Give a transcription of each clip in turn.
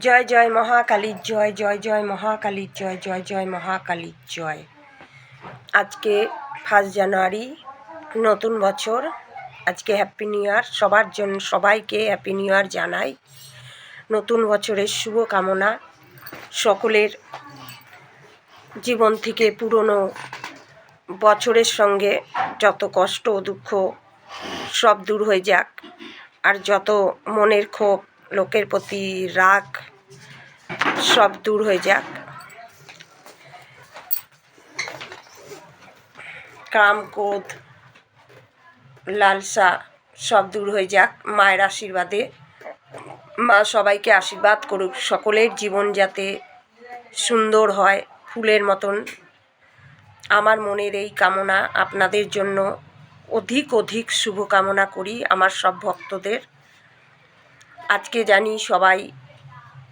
জয় জয় মহাকালীর জয়, জয় জয় মহাকালীর জয়, জয় জয় মহাকালীর জয়। আজকে 1 জানুয়ারি, নতুন বছর। আজকে হ্যাপি নিউ ইয়ার সবার জন্য, সবাইকে হ্যাপি নিউ ইয়ার জানাই। নতুন বছরের শুভ কামনা। সকলের জীবন থেকে পুরনো বছরের সঙ্গে যত কষ্ট দুঃখ সব দূর হয়ে যাক, আর যত মনের ক্ষোভ, লোকের প্রতি রাগ সব দূর হয়ে যাক। কাম ক্রোধ লালসা সব দূর হয়ে যাক মায়ের আশীর্বাদে। মা সবাইকে আশীর্বাদ করুক, সকলের জীবন যাতে সুন্দর হয় ফুলের মতন। আমার মনের এই কামনা আপনাদের জন্য অধিক অধিক শুভ কামনা করি আমার সব ভক্তদের। আজকে জানি সবাই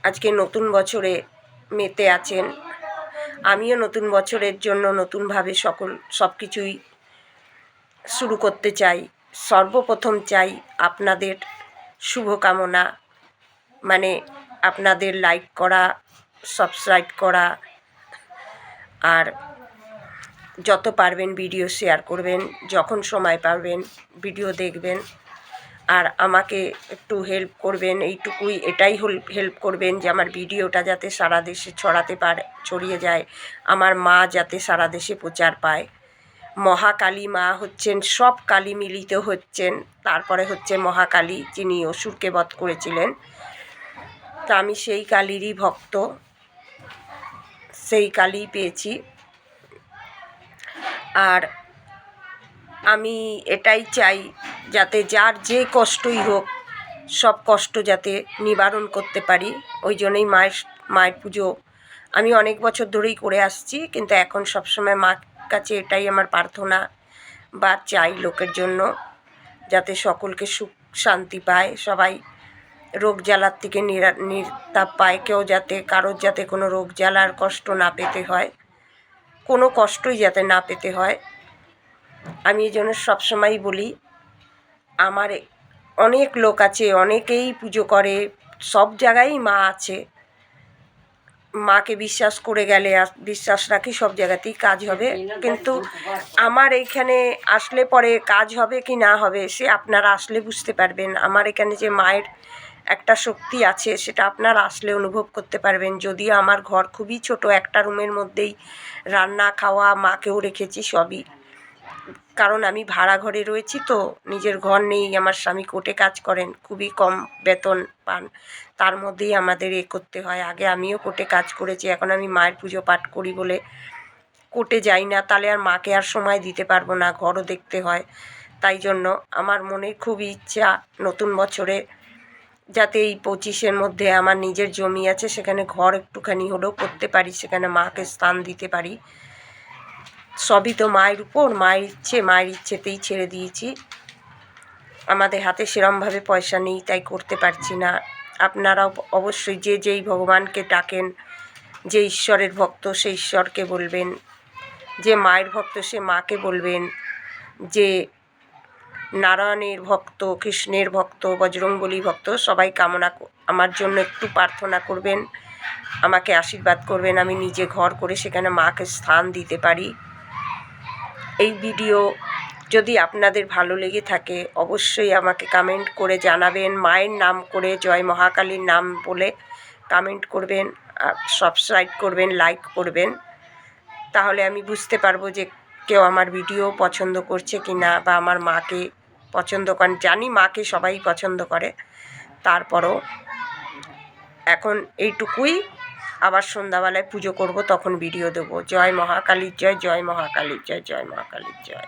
আজকে নতুন বছরে মেতে আছেন। আমিও নতুন বছরের জন্য নতুনভাবে সব কিছুই শুরু করতে চাই। সর্বপ্রথম চাই আপনাদের শুভকামনা, মানে আপনাদের লাইক করা, সাবস্ক্রাইব করা, আর যত পারবেন ভিডিও শেয়ার করবেন, যখন সময় পারবেন ভিডিও দেখবেন, আর আমাকে একটু হেল্প করবেন। এইটুকুই, এটাই হেল্প করবেন যে আমার ভিডিওটা যাতে সারা দেশে ছড়িয়ে যায়, আমার মা যাতে সারা দেশে প্রচার পায়। মহাকালী মা হচ্ছেন, সব কালী মিলিত হচ্ছেন, তারপরে হচ্ছে মহাকালী যিনি অসুরকে বধ করেছিলেন। তা আমি সেই কালীরই ভক্ত, সেই কালী পেয়েছি। আর আমি এটাই চাই যাতে যার যে কষ্টই হোক সব কষ্ট যাতে নিবারণ করতে পারি। ওই জন্যই মায়ের পুজো আমি অনেক বছর ধরেই করে আসছি, কিন্তু এখন সবসময় মার কাছে এটাই আমার প্রার্থনা বা চাই লোকের জন্য, যাতে সকলকে সুখ শান্তি পায়, সবাই রোগ জ্বালার থেকে নিস্তার পায়। কেউ যাতে কারোর যাতে কোনো রোগ জ্বালার কষ্ট না পেতে হয়, কোনো কষ্টই যাতে না পেতে হয়। আমি এই জন্য সবসময়ই বলি, আমার অনেক লোক আছে, অনেকেই পুজো করে, সব জায়গায় মা আছে। মাকে বিশ্বাস করে গেলে, বিশ্বাস রাখি সব জায়গাতেই কাজ হবে। কিন্তু আমার এইখানে আসলে পরে কাজ হবে কি না হবে সে আপনারা আসলে বুঝতে পারবেন। আমার এখানে যে মায়ের একটা শক্তি আছে সেটা আপনারা আসলে অনুভব করতে পারবেন। যদিও আমার ঘর খুবই ছোট, একটা রুমের মধ্যেই রান্না খাওয়া, মাকেও রেখেছি সবই, কারণ আমি ভাড়া ঘরে রয়েছি তো, নিজের ঘর নেই। আমার স্বামী কোর্টে কাজ করেন, খুবই কম বেতন পান, তার মধ্যেই আমাদের করতে হয়। আগে আমিও কোর্টে কাজ করেছি, এখন আমি মায়ের পুজো পাঠ করি বলে কোর্টে যাই না, তাহলে আর মাকে আর সময় দিতে পারবো না, ঘরও দেখতে হয়। তাই জন্য আমার মনে খুবই ইচ্ছা নতুন বছরে যাতে এই 25-এর মধ্যে আমার নিজের জমি আছে, সেখানে ঘর একটুখানি হলেও করতে পারি, সেখানে মাকে স্থান দিতে পারি। সবই তো মায়ের উপর, মায়ের ইচ্ছেতেই ছেড়ে দিয়েছি। আমাদের হাতে সেরমভাবে পয়সা নেই, তাই করতে পারছি না। আপনারাও অবশ্যই যে যেই ভগবানকে ডাকেন, যে ঈশ্বরের ভক্ত সে ঈশ্বরকে বলবেন, যে মায়ের ভক্ত সে মাকে বলবেন, যে নারায়ণের ভক্ত, কৃষ্ণের ভক্ত, বজরংবলী ভক্ত, সবাই আমার জন্য একটু প্রার্থনা করবেন, আমাকে আশীর্বাদ করবেন, আমি নিজে ঘর করে সেখানে মাকে স্থান দিতে পারি। এই ভিডিও যদি আপনাদের ভালো লেগে থাকে অবশ্যই আমাকে কমেন্ট করে জানাবেন। মায়ের নাম করে, জয় মহাকালীর নাম বলে কমেন্ট করবেন, সাবস্ক্রাইব করবেন, লাইক করবেন, তাহলে আমি বুঝতে পারবো যে কেউ আমার ভিডিও পছন্দ করছে কি না, বা আমার মাকে পছন্দ করেন। জানি মাকে সবাই পছন্দ করে, তারপরও এখন এইটুকুই। আবার সন্ধ্যাবেলায় পুজো করব, তখন ভিডিও দেবো। জয় মহাকালীর জয়, জয় মহাকালীর জয়, জয় মহাকালীর জয়।